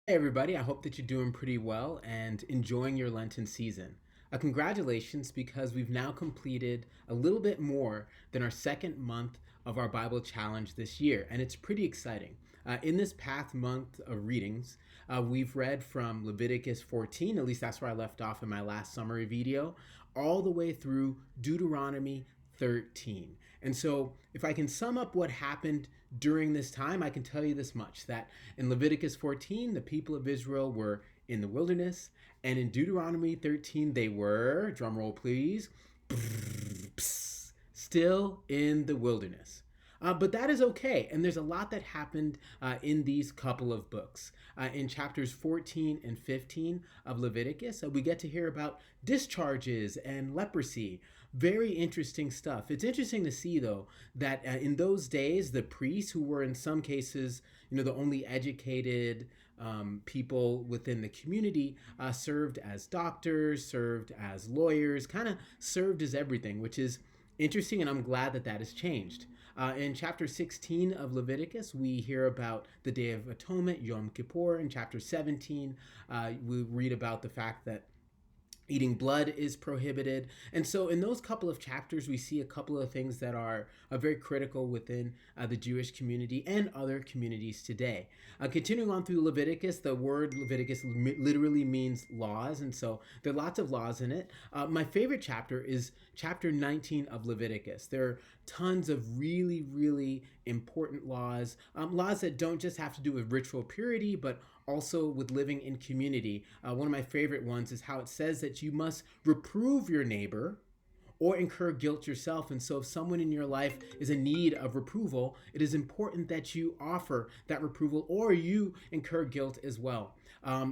Hey everybody, I hope that you're doing pretty well and enjoying your Lenten season. Congratulations, because we've now completed a little bit more than our second month of our Bible challenge this year, and it's pretty exciting. In this past month of readings, we've read from Leviticus 14, at least that's where I left off in my last summary video, all the way through Deuteronomy 13. And so, if I can sum up what happened during this time, I can tell you this much, that in Leviticus 14, the people of Israel were in the wilderness, and in Deuteronomy 13, they were, drumroll please, still in the wilderness. But that is okay, and there's a lot that happened in these couple of books. In chapters 14 and 15 of Leviticus, we get to hear about discharges and leprosy. Very interesting stuff. It's interesting to see, though, that in those days, the priests, who were in some cases, the only educated people within the community, served as doctors, served as lawyers, kind of served as everything, which is interesting, and I'm glad that that has changed. In chapter 16 of Leviticus, we hear about the Day of Atonement, Yom Kippur. In chapter 17, we read about the fact that eating blood is prohibited. And so in those couple of chapters, we see a couple of things that are very critical within the Jewish community and other communities today. Continuing on through Leviticus, the word Leviticus literally means laws, and so there are lots of laws in it. My favorite chapter is chapter 19 of Leviticus. There are tons of really, really important laws, laws that don't just have to do with ritual purity, but also with living in community. One of my favorite ones is how it says that you must reprove your neighbor or incur guilt yourself. And so if someone in your life is in need of reproval, it is important that you offer that reproval or you incur guilt as well.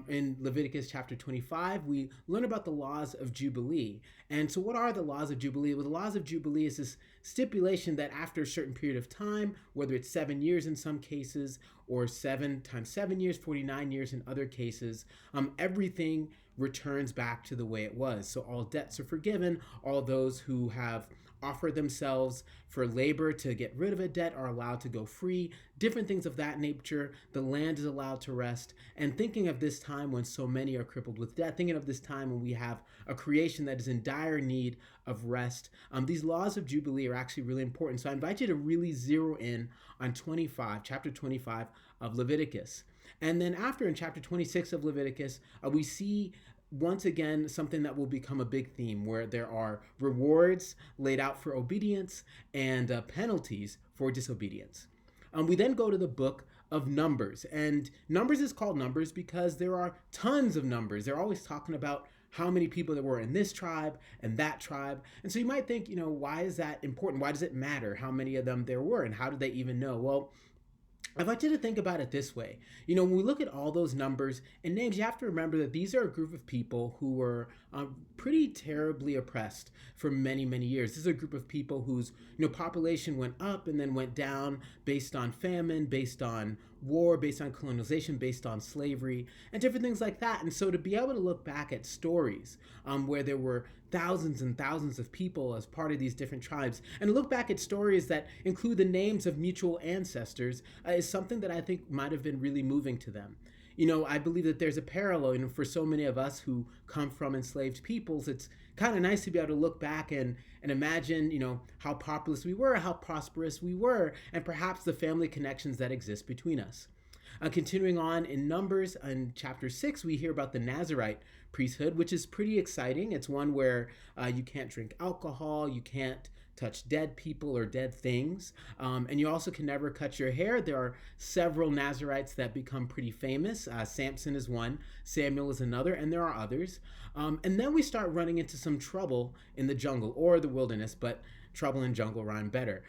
In Leviticus chapter 25, we learn about the Laws of Jubilee. And so what are the Laws of Jubilee? Well, the Laws of Jubilee is this stipulation that after a certain period of time, whether it's 7 years in some cases or 7 times 7 years, 49 years in other cases, everything returns back to the way it was. So all debts are forgiven. All those who have offered themselves for labor to get rid of a debt are allowed to go free. Different things of that nature. The land is allowed to rest. And thinking of this time when so many are crippled with debt, thinking of this time when we have a creation that is in dire need of rest, these laws of Jubilee are actually really important. So I invite you to really zero in on chapter 25 of Leviticus. And then after, in chapter 26 of Leviticus, we see once again something that will become a big theme, where there are rewards laid out for obedience and penalties for disobedience. We then go to the book of Numbers, and Numbers is called Numbers because there are tons of numbers. They're always talking about how many people there were in this tribe and that tribe. And so you might think, why is that important? Why does it matter how many of them there were, and how did they even know? Well, I'd like you to think about it this way. When we look at all those numbers and names, you have to remember that these are a group of people who were pretty terribly oppressed for many, many years. This is a group of people whose population went up and then went down based on famine, based on war, based on colonization, based on slavery, and different things like that. And so to be able to look back at stories where there were thousands and thousands of people as part of these different tribes, and look back at stories that include the names of mutual ancestors, is something that I think might have been really moving to them. I believe that there's a parallel, for so many of us who come from enslaved peoples. It's kind of nice to be able to look back and imagine, how populous we were, how prosperous we were, and perhaps the family connections that exist between us. Continuing on in Numbers, in chapter 6, we hear about the Nazarite priesthood, which is pretty exciting. It's one where you can't drink alcohol, you can't touch dead people or dead things, and you also can never cut your hair. There are several Nazarites that become pretty famous. Samson is one, Samuel is another, and there are others. And then we start running into some trouble in the jungle or the wilderness, but trouble and jungle rhyme better.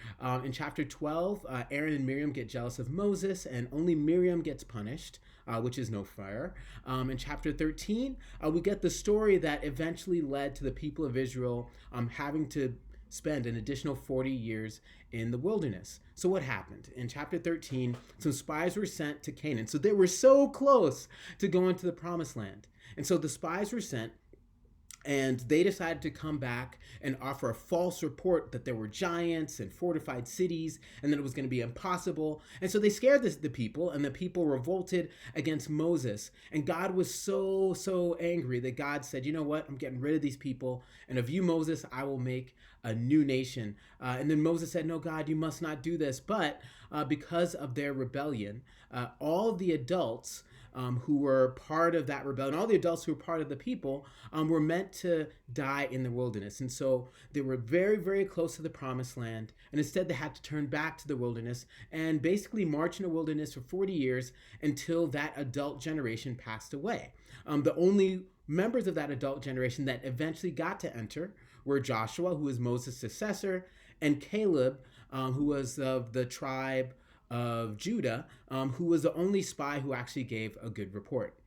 In chapter 12, Aaron and Miriam get jealous of Moses, and only Miriam gets punished, which is no fair. In chapter 13, we get the story that eventually led to the people of Israel having to spend an additional 40 years in the wilderness. So what happened? In chapter 13, some spies were sent to Canaan. So they were so close to going to the promised land. And so the spies were sent, And they decided to come back and offer a false report that there were giants and fortified cities and that it was going to be impossible. And so they scared the people, and the people revolted against Moses. And God was so angry that God said, you know what? I'm getting rid of these people. And of you, Moses, I will make a new nation. And then Moses said, no, God, you must not do this. But because of their rebellion, all the adults who were part of that rebellion, all the adults who were part of the people, were meant to die in the wilderness. And so they were very close to the promised land. And instead they had to turn back to the wilderness and basically march in the wilderness for 40 years until that adult generation passed away. The only members of that adult generation that eventually got to enter were Joshua, who was Moses' successor, and Caleb, who was of the tribe of Judah, who was the only spy who actually gave a good report.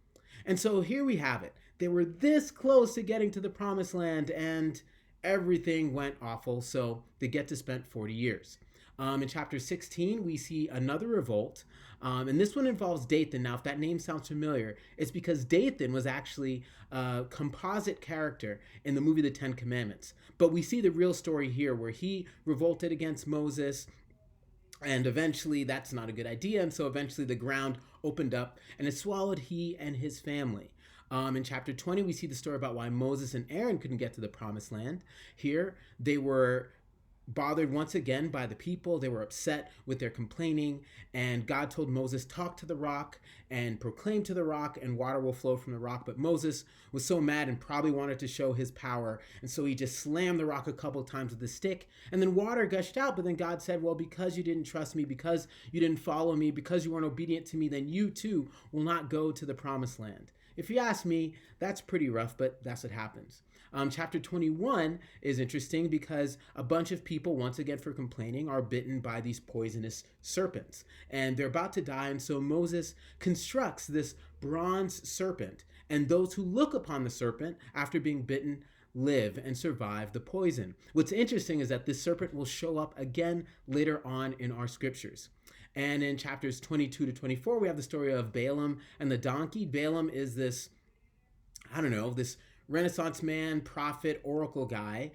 And so here we have it. They were this close to getting to the promised land, and everything went awful, so they get to spend 40 years. In chapter 16, we see another revolt, and this one involves Dathan. Now, if that name sounds familiar, it's because Dathan was actually a composite character in the movie The Ten Commandments. But we see the real story here, where he revolted against Moses, and eventually that's not a good idea. And so eventually the ground opened up and it swallowed he and his family. In chapter 20, we see the story about why Moses and Aaron couldn't get to the promised land. Here, they were bothered once again by the people. They were upset with their complaining, and God told Moses, talk to the rock and proclaim to the rock, and water will flow from the rock. But Moses was so mad and probably wanted to show his power, and so he just slammed the rock a couple of times with a stick, and then water gushed out. But then God said, well, because you didn't trust me, because you didn't follow me, because you weren't obedient to me, then you too will not go to the promised land. If you ask me, that's pretty rough, but that's what happens. Chapter 21 is interesting because a bunch of people, once again for complaining, are bitten by these poisonous serpents. And they're about to die, and so Moses constructs this bronze serpent. And those who look upon the serpent after being bitten live and survive the poison. What's interesting is that this serpent will show up again later on in our scriptures. And in chapters 22 to 24, we have the story of Balaam and the donkey. Balaam is this Renaissance man, prophet, oracle guy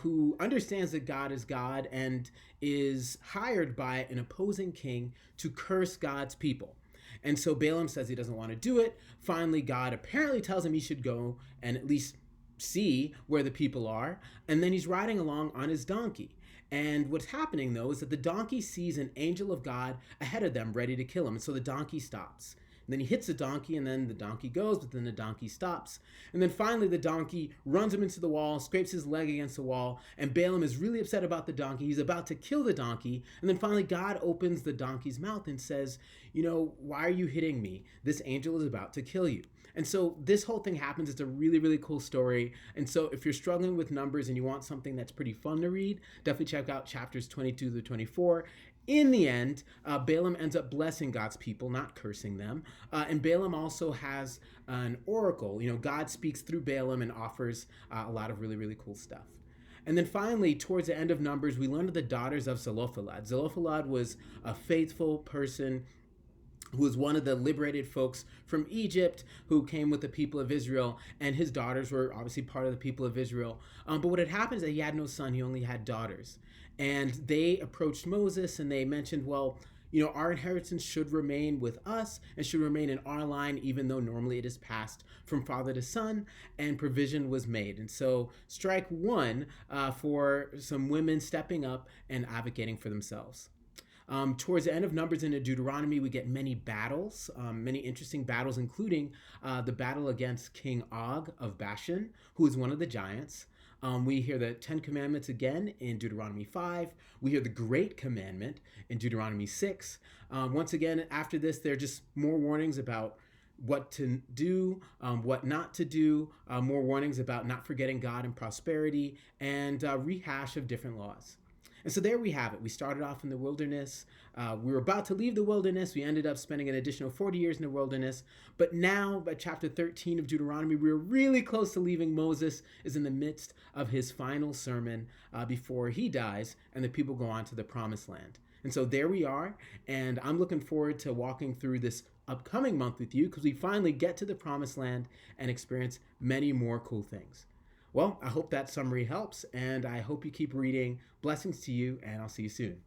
who understands that God is God and is hired by an opposing king to curse God's people. And so Balaam says he doesn't want to do it. Finally, God apparently tells him he should go and at least see where the people are. And then he's riding along on his donkey. And what's happening, though, is that the donkey sees an angel of God ahead of them ready to kill him. And so the donkey stops. And then he hits the donkey, and then the donkey goes, but then the donkey stops. And then finally the donkey runs him into the wall, scrapes his leg against the wall, and Balaam is really upset about the donkey. He's about to kill the donkey. And then finally God opens the donkey's mouth and says, why are you hitting me? This angel is about to kill you. And so this whole thing happens. It's a really cool story. And so if you're struggling with numbers and you want something that's pretty fun to read, definitely check out chapters 22 to 24. In the end, Balaam ends up blessing God's people, not cursing them. And Balaam also has an oracle. God speaks through Balaam and offers a lot of really cool stuff. And then finally, towards the end of Numbers, we learn of the daughters of Zelophehad. Zelophehad was a faithful person who was one of the liberated folks from Egypt who came with the people of Israel, and his daughters were obviously part of the people of Israel. But what had happened is that he had no son, he only had daughters. And they approached Moses and they mentioned, well, our inheritance should remain with us and should remain in our line, even though normally it is passed from father to son, and provision was made. And so strike one for some women stepping up and advocating for themselves. Towards the end of Numbers into Deuteronomy, we get many battles, many interesting battles, including the battle against King Og of Bashan, who is one of the giants. We hear the Ten Commandments again in Deuteronomy 5. We hear the Great Commandment in Deuteronomy 6. Once again, after this, there are just more warnings about what to do, what not to do, more warnings about not forgetting God and prosperity, and rehash of different laws. And so there we have it. We started off in the wilderness. We were about to leave the wilderness. We ended up spending an additional 40 years in the wilderness. But now, by chapter 13 of Deuteronomy, we're really close to leaving. Moses is in the midst of his final sermon before he dies, and the people go on to the promised land. And so there we are, and I'm looking forward to walking through this upcoming month with you because we finally get to the promised land and experience many more cool things. Well, I hope that summary helps, and I hope you keep reading. Blessings to you, and I'll see you soon.